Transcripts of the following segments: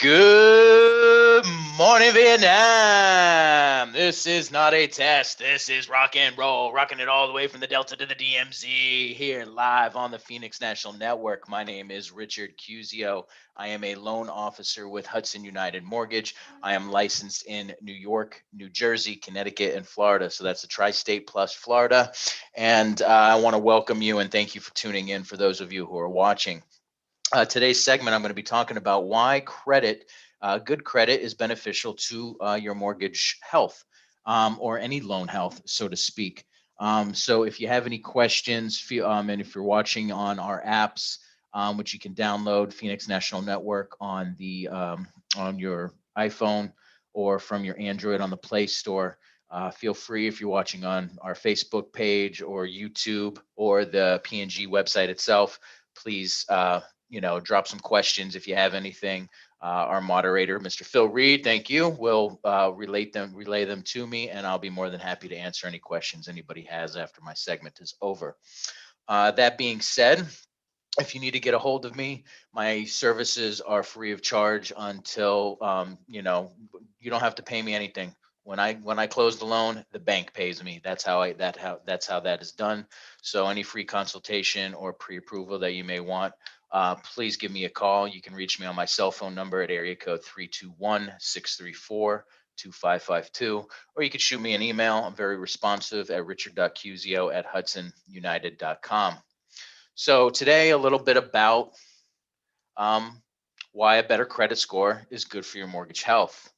Good morning, Vietnam. This is not a test. This is rock and roll, rocking it all the way from the Delta to the DMZ here live on the Phoenix National Network. My name is Richard Ciuzio. I am a loan officer with Hudson United Mortgage. I am licensed in New York, New Jersey, Connecticut, and Florida. So that's the tri-state plus Florida. And I want to welcome you and thank you for tuning in for those of you who are watching. Today's segment, I'm going to be talking about why good credit is beneficial to your mortgage health or any loan health, so to speak. So if you have any questions, and if you're watching on our apps, which you can download, Phoenix National Network on your iPhone or from your Android on the Play Store. Feel free if you're watching on our Facebook page or YouTube or the PNG website itself, please drop some questions if you have anything. Our moderator, Mr. Phil Reed, thank you, will relay them to me, and I'll be more than happy to answer any questions anybody has after my segment is over. That being said, if you need to get a hold of me, my services are free of charge until you don't have to pay me anything. When I close the loan, the bank pays me. That's how that is done. So any free consultation or pre-approval that you may want, please give me a call. You can reach me on my cell phone number at area code 321-634-2552, or you can shoot me an email. I'm very responsive at richard.cusio@hudsonunited.com. So today, a little bit about why a better credit score is good for your mortgage health.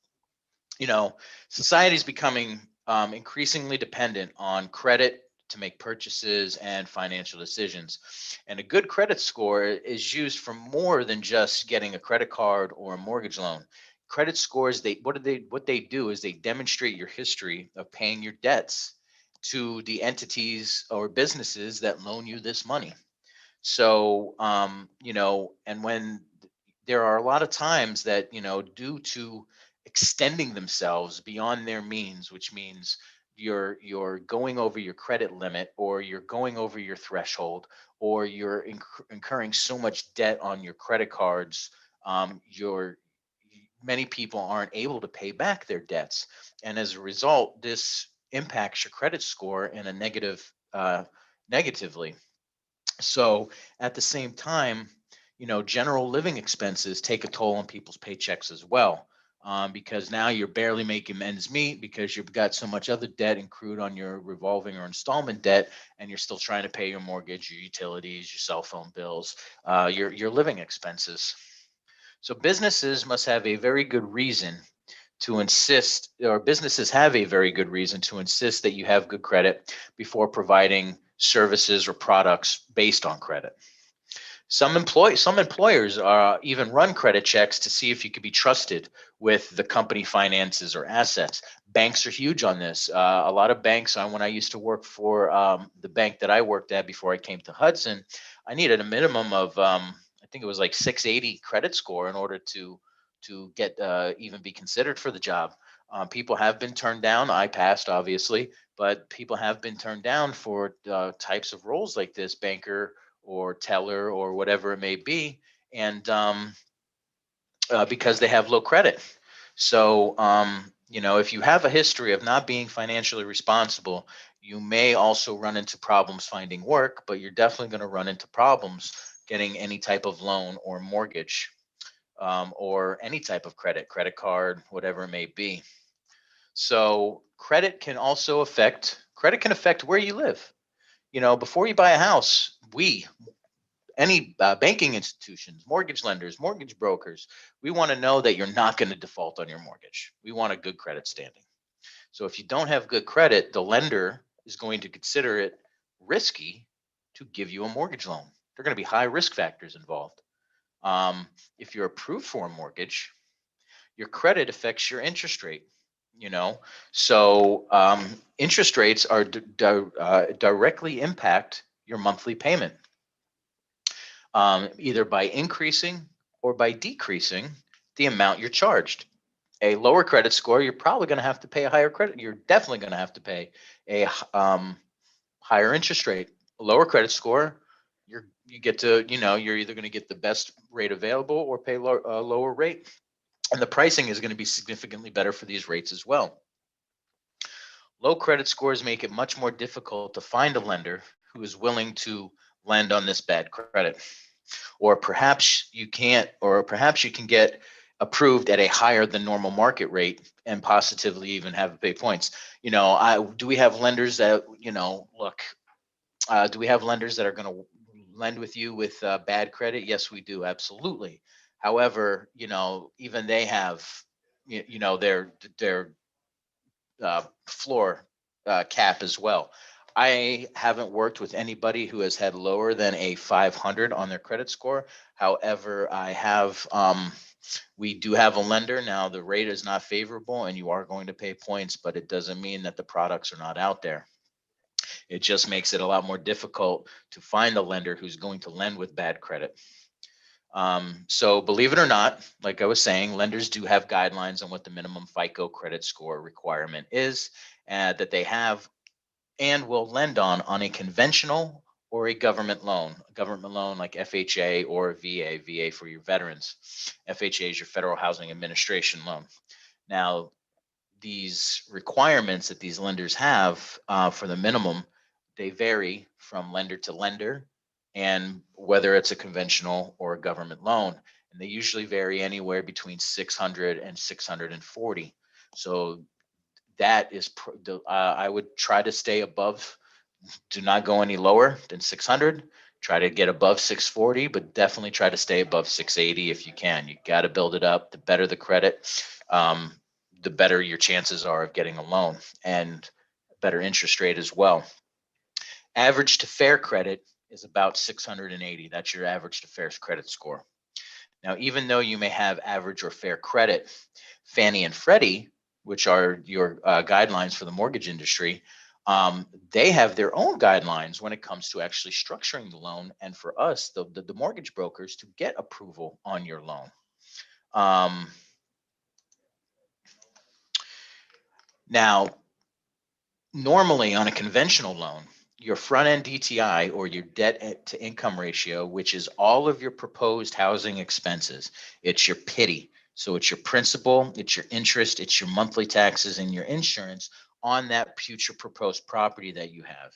Society is becoming increasingly dependent on credit to make purchases and financial decisions. And a good credit score is used for more than just getting a credit card or a mortgage loan. Credit scores, what they do is they demonstrate your history of paying your debts to the entities or businesses that loan you this money. So, and when there are a lot of times that, due to extending themselves beyond their means, which means you're going over your credit limit, or you're going over your threshold, or you're incurring so much debt on your credit cards, many people aren't able to pay back their debts. And as a result, this impacts your credit score in a negatively. So at the same time, general living expenses take a toll on people's paychecks as well, because now you're barely making ends meet because you've got so much other debt accrued on your revolving or installment debt, and you're still trying to pay your mortgage, your utilities, your cell phone bills, your living expenses. So businesses must have a very good reason to insist, or businesses have a very good reason to insist that you have good credit before providing services or products based on credit. Some employers even run credit checks to see if you could be trusted with the company finances or assets. Banks are huge on this. A lot of banks. When I used to work for the bank that I worked at before I came to Hudson, I needed a minimum of I think it was like 680 credit score in order to get even be considered for the job. People have been turned down. I passed, obviously, but people have been turned down for types of roles like this, banker or teller or whatever it may be, and because they have low credit. So, if you have a history of not being financially responsible, you may also run into problems finding work, but you're definitely going to run into problems getting any type of loan or mortgage, or any type of credit card, whatever it may be. So credit can affect where you live. Before you buy a house, any banking institutions, mortgage lenders, mortgage brokers, we want to know that you're not going to default on your mortgage. We want a good credit standing. So if you don't have good credit, the lender is going to consider it risky to give you a mortgage loan. There are going to be high risk factors involved. If you're approved for a mortgage, your credit affects your interest rate. So interest rates are directly impact your monthly payment, either by increasing or by decreasing the amount you're charged. A lower credit score, you're probably going to have to pay a higher credit. You're definitely going to have to pay a higher interest rate. A lower credit score, you get to, you're either going to get the best rate available or pay a lower rate. And the pricing is going to be significantly better for these rates as well. Low credit scores make it much more difficult to find a lender who is willing to lend on this bad credit. Or perhaps you can get approved at a higher than normal market rate and positively even have to pay points. Do we have lenders that, look, do we have lenders that are going to lend with you with bad credit? Yes, we do. Absolutely. However, even they have, their floor cap as well. I haven't worked with anybody who has had lower than a 500 on their credit score. However, we do have a lender. Now, the rate is not favorable and you are going to pay points, but it doesn't mean that the products are not out there. It just makes it a lot more difficult to find a lender who's going to lend with bad credit. So believe it or not, like I was saying, lenders do have guidelines on what the minimum FICO credit score requirement is that they have and will lend on a conventional or a government loan. A government loan like FHA or VA for your veterans. FHA is your Federal Housing Administration loan. Now, these requirements that these lenders have for the minimum, they vary from lender to lender and whether it's a conventional or a government loan. And they usually vary anywhere between 600 and 640. So that is, I would try to stay above, do not go any lower than 600. Try to get above 640, but definitely try to stay above 680 if you can. You got to build it up. The better the credit, the better your chances are of getting a loan and better interest rate as well. Average to fair credit is about 680. That's your average to fair credit score. Now, even though you may have average or fair credit, Fannie and Freddie, which are your guidelines for the mortgage industry, they have their own guidelines when it comes to actually structuring the loan and for us, the mortgage brokers, to get approval on your loan. Now, normally on a conventional loan, your front end DTI, or your debt to income ratio, which is all of your proposed housing expenses, it's your PITI. So it's your principal, it's your interest, it's your monthly taxes and your insurance on that future proposed property that you have.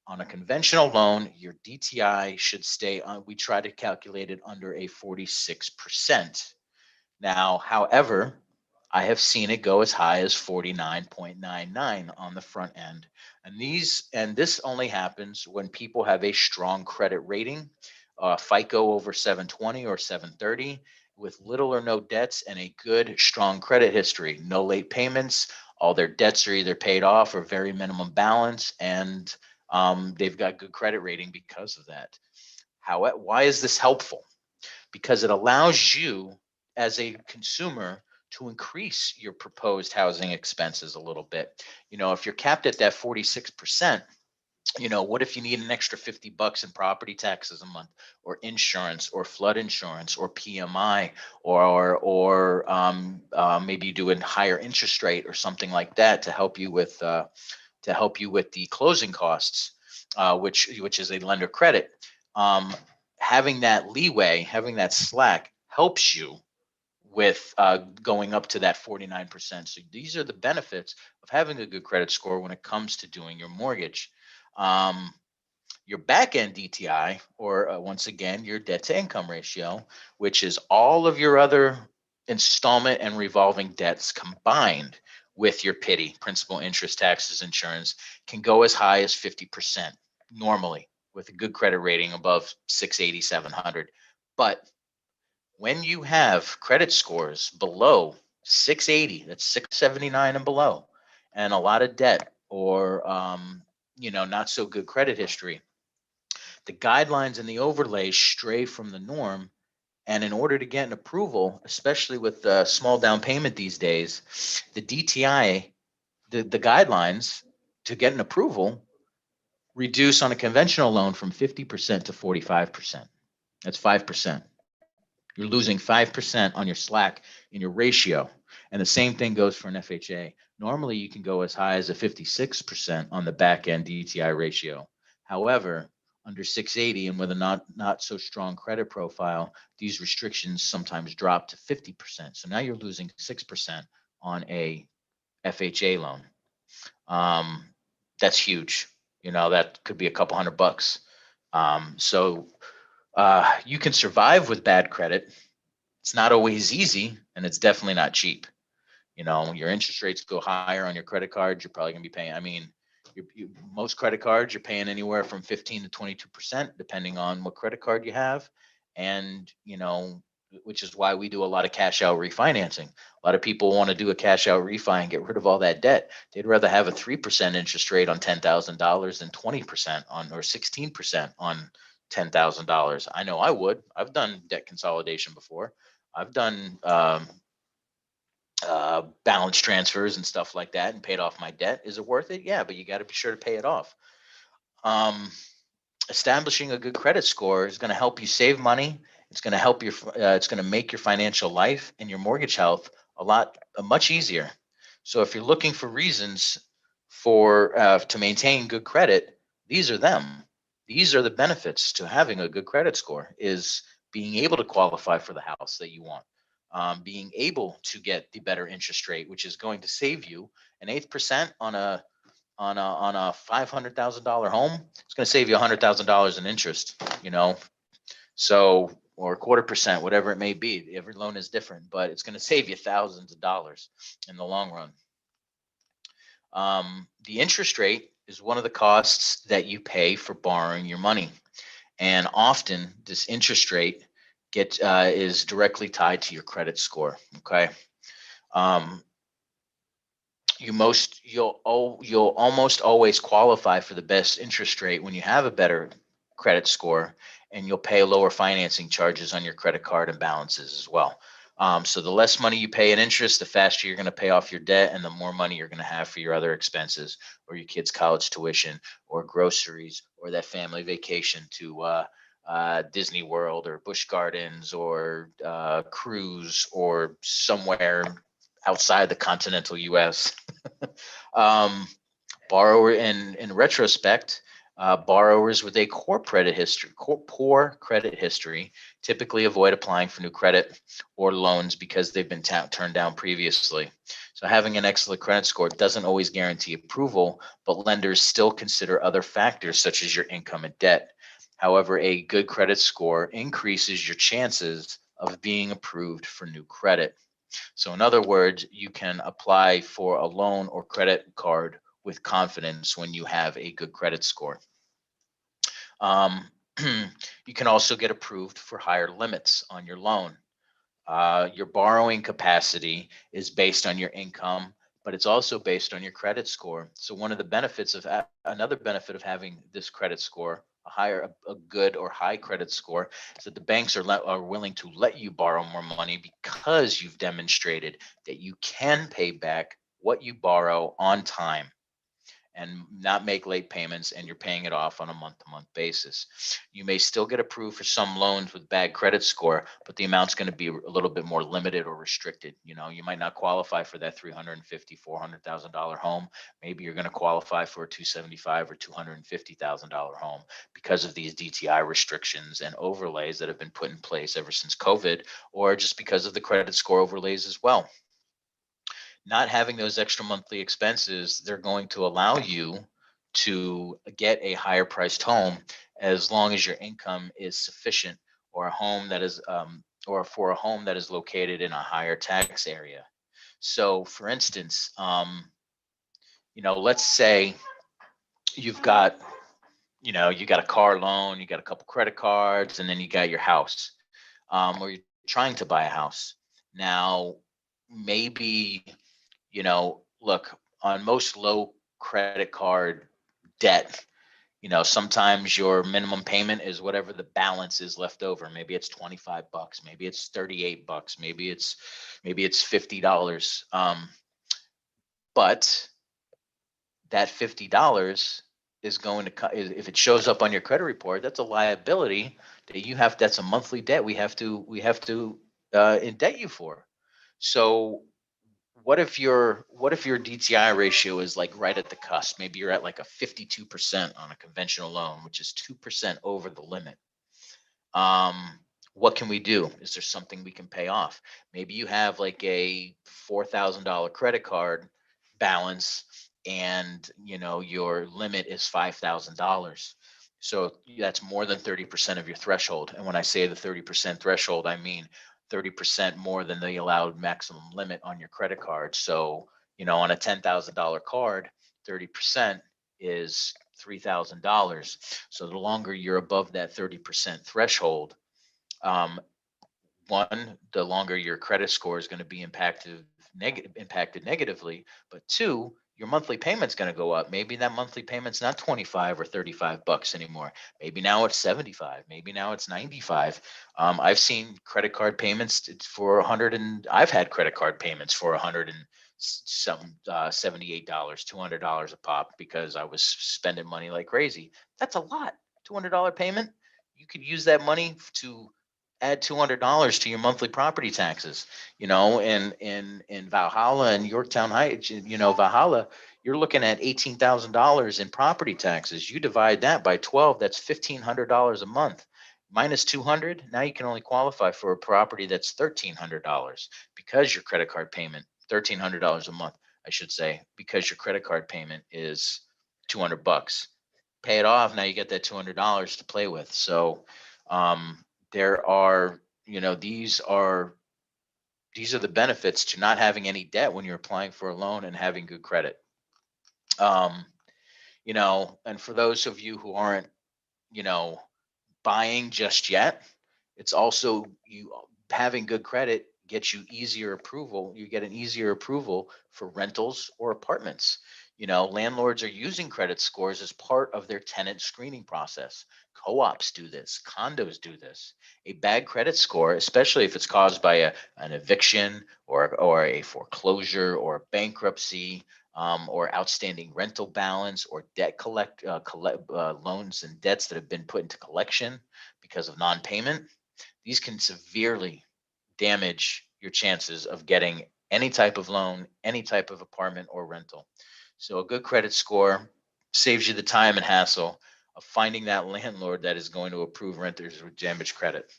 On a conventional loan, your DTI should stay on, we try to calculate it under a 46%. Now, however, I have seen it go as high as 49.99 on the front end. And this only happens when people have a strong credit rating, FICO over 720 or 730, with little or no debts and a good, strong credit history, no late payments. All their debts are either paid off or very minimum balance, and they've got good credit rating because of that. Why is this helpful? Because it allows you as a consumer to increase your proposed housing expenses a little bit. If you're capped at that 46%, what if you need an extra $50 in property taxes a month, or insurance, or flood insurance, or PMI, or maybe you do a higher interest rate or something like that to help you with the closing costs, which is a lender credit. Having that leeway, having that slack helps you with going up to that 49%. So these are the benefits of having a good credit score when it comes to doing your mortgage. Your back end DTI, or once again, your debt to income ratio, which is all of your other installment and revolving debts combined with your PITI, principal, interest, taxes, insurance, can go as high as 50% normally with a good credit rating above 680, 700. But when you have credit scores below 680, that's 679 and below, and a lot of debt, or not so good credit history, the guidelines and the overlays stray from the norm. And in order to get an approval, especially with small down payment these days, the DTI, the guidelines to get an approval reduce on a conventional loan from 50% to 45%. That's 5%. You're losing 5% on your slack in your ratio. And the same thing goes for an FHA. Normally, you can go as high as a 56% on the back end DTI ratio. However, under 680 and with a not so strong credit profile, these restrictions sometimes drop to 50%. So now you're losing 6% on a FHA loan. That's huge. That could be a couple $100. So you can survive with bad credit. It's not always easy, and it's definitely not cheap. Your interest rates go higher on your credit cards. You're probably going to be paying. I mean, most credit cards you're paying anywhere from 15 to 22%, depending on what credit card you have, and which is why we do a lot of cash out refinancing. A lot of people want to do a cash out refi and get rid of all that debt. They'd rather have a 3% interest rate on $10,000 than 20% on, or 16% on $10,000. I know I would. I've done debt consolidation before. I've done balance transfers and stuff like that and paid off my debt. Is it worth it? Yeah, but you got to be sure to pay it off. Establishing a good credit score is going to help you save money. It's going to help your. It's going to make your financial life and your mortgage health much easier. So if you're looking for reasons to maintain good credit, these are them. These are the benefits to having a good credit score: is being able to qualify for the house that you want, being able to get the better interest rate, which is going to save you an 8% on a $500,000 home. It's going to save you $100,000 in interest. So, or 1/4%, whatever it may be. Every loan is different, but it's going to save you thousands of dollars in the long run. The interest rate is one of the costs that you pay for borrowing your money, and often this interest rate is directly tied to your credit score. Okay. You'll almost always qualify for the best interest rate when you have a better credit score, and you'll pay lower financing charges on your credit card and balances as well. So the less money you pay in interest, the faster you're going to pay off your debt, and the more money you're going to have for your other expenses, or your kids' college tuition, or groceries, or that family vacation to Disney World, or Busch Gardens, or cruise, or somewhere outside the continental U.S. Borrower in retrospect, borrowers with a poor credit history typically avoid applying for new credit or loans because they've been turned down previously. So having an excellent credit score doesn't always guarantee approval, but lenders still consider other factors such as your income and debt. However, a good credit score increases your chances of being approved for new credit. So in other words, you can apply for a loan or credit card with confidence when you have a good credit score. You can also get approved for higher limits on your loan. Your borrowing capacity is based on your income, but it's also based on your credit score. So another benefit of having this credit score, a good or high credit score is that the banks are willing to let you borrow more money because you've demonstrated that you can pay back what you borrow on time and not make late payments, and you're paying it off on a month-to-month basis. You may still get approved for some loans with bad credit score, but the amount's going to be a little bit more limited or restricted. You might not qualify for that $350,000, $400,000 home. Maybe you're going to qualify for a $275,000 or $250,000 home because of these DTI restrictions and overlays that have been put in place ever since COVID, or just because of the credit score overlays as well. Not having those extra monthly expenses, they're going to allow you to get a higher priced home as long as your income is sufficient, or a home that is or for a home that is located in a higher tax area. So for instance, let's say you've got you got a car loan, you got a couple credit cards, and then you got your house, or you're trying to buy a house. Now, maybe, look, on most low credit card debt, sometimes your minimum payment is whatever the balance is left over. Maybe it's $25, maybe it's $38, maybe it's $50. But that $50 is going to, if it shows up on your credit report, that's a liability that you have. That's a monthly debt we have to indebt you for. So what if your DTI ratio is like right at the cusp? Maybe you're at like a 52% on a conventional loan, which is 2% over the limit. What can we do? Is there something we can pay off? Maybe you have like a $4,000 credit card balance, and your limit is $5,000. So that's more than 30% of your threshold. And when I say the 30% threshold, I mean 30% more than the allowed maximum limit on your credit card. So, on a $10,000 card, 30% is $3,000. So the longer you're above that 30% threshold, um, one, the longer your credit score is going to be impacted negatively. But two, your monthly payment's going to go up. Maybe that monthly payment's not 25 or $35 anymore. Maybe now it's 75. Maybe now it's 95. I've seen credit card payments for 100, and I've had credit card payments for 100 and some $78, $200 a pop, because I was spending money like crazy. That's a lot. $200 payment. You could use that money to add $200 to your monthly property taxes. In Valhalla and Yorktown Heights, Valhalla, you're looking at $18,000 in property taxes. You divide that by 12, that's $1,500 a month. Minus 200, now you can only qualify for a property that's $1,300, because your credit card payment, $1,300 a month, I should say, because your credit card payment is $200. Pay it off, now you get that $200 to play with. So there are, these are the benefits to not having any debt when you're applying for a loan and having good credit. And for those of you who aren't, buying just yet, it's also, you having good credit gets you easier approval. You get an easier approval for rentals or apartments. Landlords are using credit scores as part of their tenant screening process. Co-ops do this, condos do this. A bad credit score, especially if it's caused by an eviction or a foreclosure or bankruptcy, or outstanding rental balance, or debt loans and debts that have been put into collection because of non-payment, these can severely damage your chances of getting any type of loan, any type of apartment or rental. So a good credit score saves you the time and hassle of finding that landlord that is going to approve renters with damaged credit.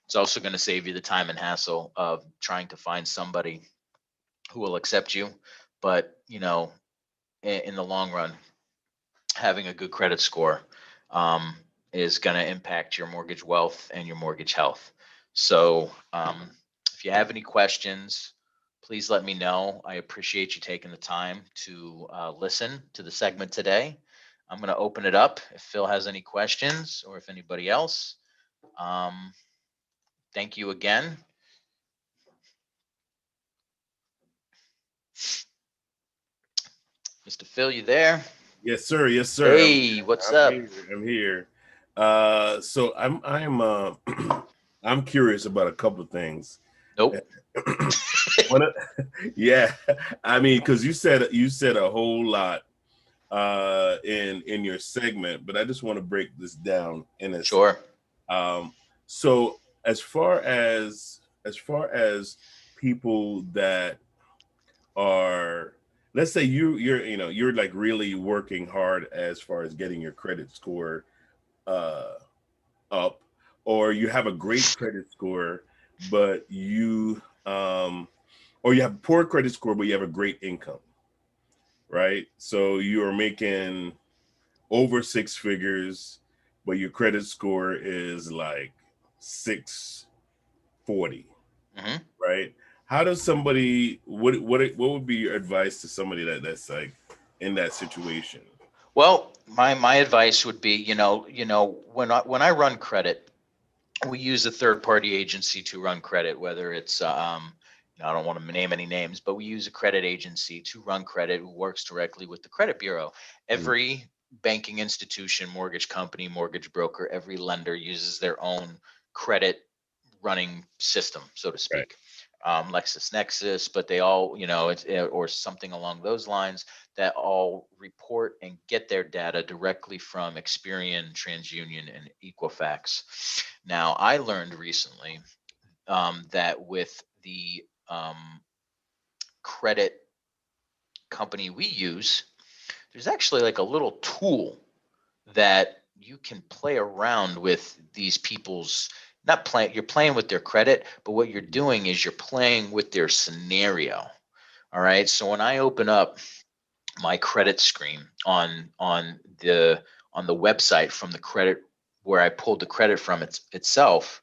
It's also going to save you the time and hassle of trying to find somebody who will accept you. But, in the long run, having a good credit score is going to impact your mortgage wealth and your mortgage health. So if you have any questions, please let me know. I appreciate you taking the time to listen to the segment today. I'm going to open it up if Phil has any questions, or if anybody else. Thank you again. Mr. Phil, you there? Yes, sir. Yes, sir. Hey, what's I'm up? here. I'm here. So I'm curious about a couple of things. Nope. One of- yeah, I mean, because you said a whole lot in your segment, but I just want to break this down in a sense. Sure. So as far as people that are, let's say you're like really working hard as far as getting your credit score uh up, or you have a great credit score, but or you have poor credit score but you have a great income, right? So you are making over six figures, but your credit score is like 640, Hmm. right? How does somebody what would be your advice to somebody that's like in that situation? Well, my advice would be, when I run credit, we use a third party agency to run credit, whether it's I don't want to name any names, but we use a credit agency to run credit who works directly with the credit bureau. Mm, Every banking institution, mortgage company, mortgage broker, every lender uses their own credit running system, so to right. speak. LexisNexis, but they all, or something along those lines, that all report and get their data directly from Experian, TransUnion, and Equifax. Now, I learned recently that with the credit company we use, there's actually like a little tool that you can play around with these people's, not playing, you're playing with their credit, but what you're doing is you're playing with their scenario. All right. So when I open up my credit screen on the website from the credit where I pulled the credit from itself,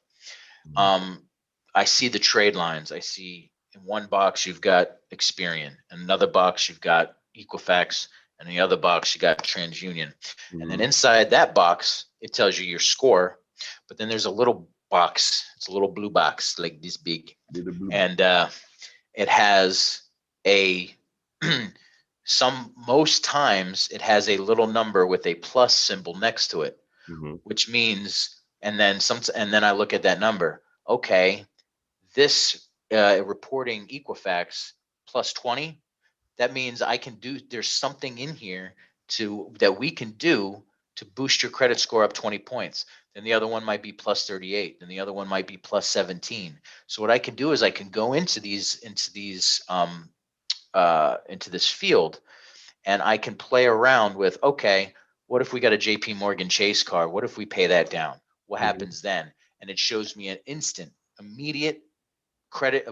Mhm. um, I see the trade lines. I see in one box you've got Experian, in another box you've got Equifax, and in the other box you got TransUnion. And then Mhm. inside that box, it tells you your score. But then there's a little box. It's a little blue box like this big, Did the blue box. and it has a some most times it has a little number with a plus symbol next to it, Hmm. which means, and then I look at that number. Okay, this reporting Equifax plus 20, that means I can do, there's something in here that we can do to boost your credit score up 20 points. Then the other one might be plus 38, then the other one might be plus 17. So what I can do is I can go into this field, and I can play around with, okay, what if we got a JP Morgan Chase card? What if we pay that down? What Hmm. happens then? And it shows me an instant, immediate credit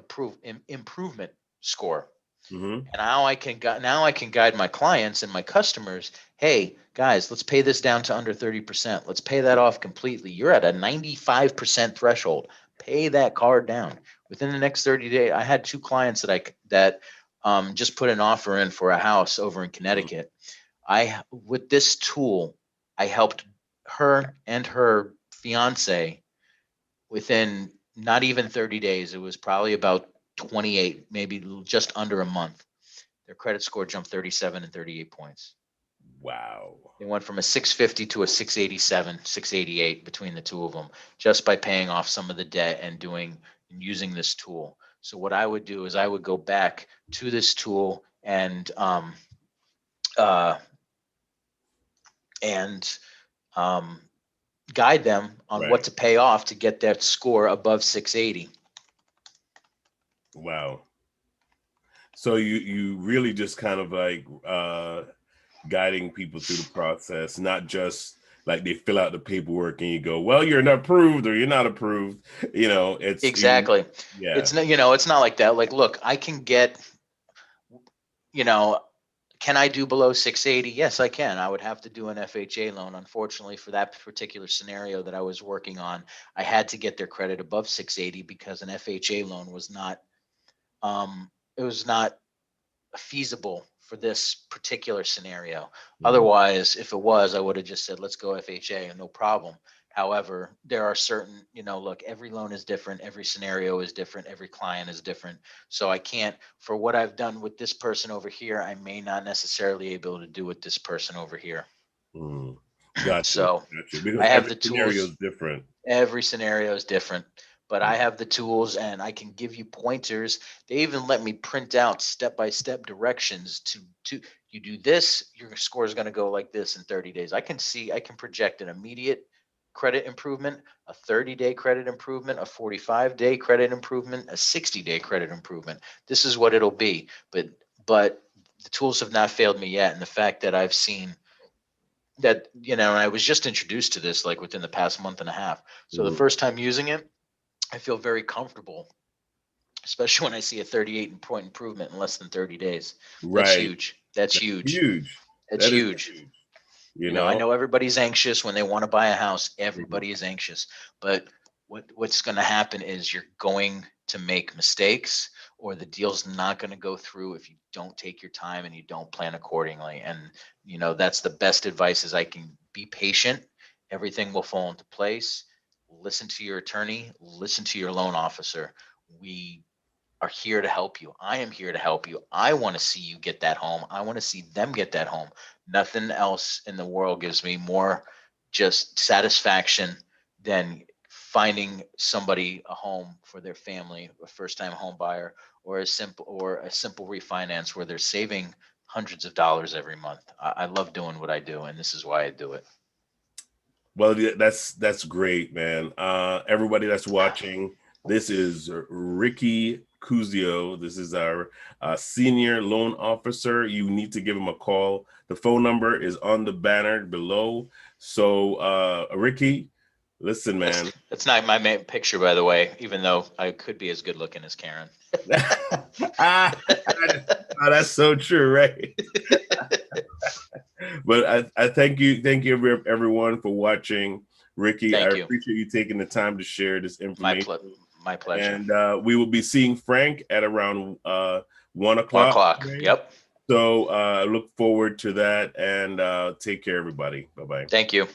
improvement score. Hmm. And now I can guide my clients and my customers. Hey guys, let's pay this down to under 30%. Let's pay that off completely. You're at a 95% threshold. Pay that card down within the next 30 days. I had two clients that just put an offer in for a house over in Connecticut. I With this tool, I helped her and her fiance within not even 30 days. It was probably about 28, maybe just under a month. Their credit score jumped 37 and 38 points. Wow. They went from a 650 to a 687, 688 between the two of them, just by paying off some of the debt and using this tool. So what I would do is I would go back to this tool uh, and um, guide them on what Right. to pay off to get that score above 680. Wow. So you really just kind of like guiding people through the process, not just like they fill out the paperwork and you go, well, you're not approved or you're not approved. Exactly. Yeah. It's not like that. Like, look, I can get, you know, can I do below 680? Yes, I can. I would have to do an FHA loan. Unfortunately, for that particular scenario that I was working on, I had to get their credit above 680 because an FHA loan was not feasible for this particular scenario. Hmm. Otherwise, if it was, I would have just said, let's go FHA and no problem. However, there are certain, look, every loan is different, every scenario is different, every client is different. So I can't, for what I've done with this person over here, I may not necessarily able to do with this person over here. Mm. Got you. So Got you. Because I have every the scenario tools. is different. Every scenario is different, but I have the tools and I can give you pointers. They even let me print out step-by-step directions to you do this, your score is going to go like this in 30 days. I can project an immediate credit improvement, a 30-day credit improvement, a 45-day credit improvement, a 60-day credit improvement. This is what it'll be. But the tools have not failed me yet, and the fact that I've seen that, and I was just introduced to this like within the past month and a half. So the Mhm. first time using it, I feel very comfortable, especially when I see a 38 point improvement in less than 30 days. That's Right. huge. That's That's huge. huge. That's That is huge. huge. You I know? know everybody's anxious when they want to buy a house. Mhm. Everybody is anxious, but what's going to happen is you're going to make mistakes, or the deal's not going to go through if you don't take your time and you don't plan accordingly. And that's the best advice is I can be patient. Everything will fall into place. Listen to your attorney, listen to your loan officer. We are here to help you. I am here to help you. I want to see you get that home. I want to see them get that home. Nothing else in the world gives me more just satisfaction than finding somebody a home for their family, a first-time home buyer, or a simple refinance where they're saving hundreds of dollars every month. I love doing what I do, and this is why I do it. Well, yeah, that's great, man. Everybody that's watching, this is Ricky Ciuzio. This is our senior loan officer. You need to give him a call. The phone number is on the banner below. So, Ricky, listen, man. That's not my main picture, by the way, even though I could be as good looking as Karen. Ah, that's so true, right? But I thank you everyone for watching. Ricky, I Thank you. appreciate you taking the time to share this My information. ple- my pleasure. And we will be seeing Frank at around 1 o'clock 1 o'clock. today. Yep. So look forward to that, and take care, everybody. Bye-bye. Thank you.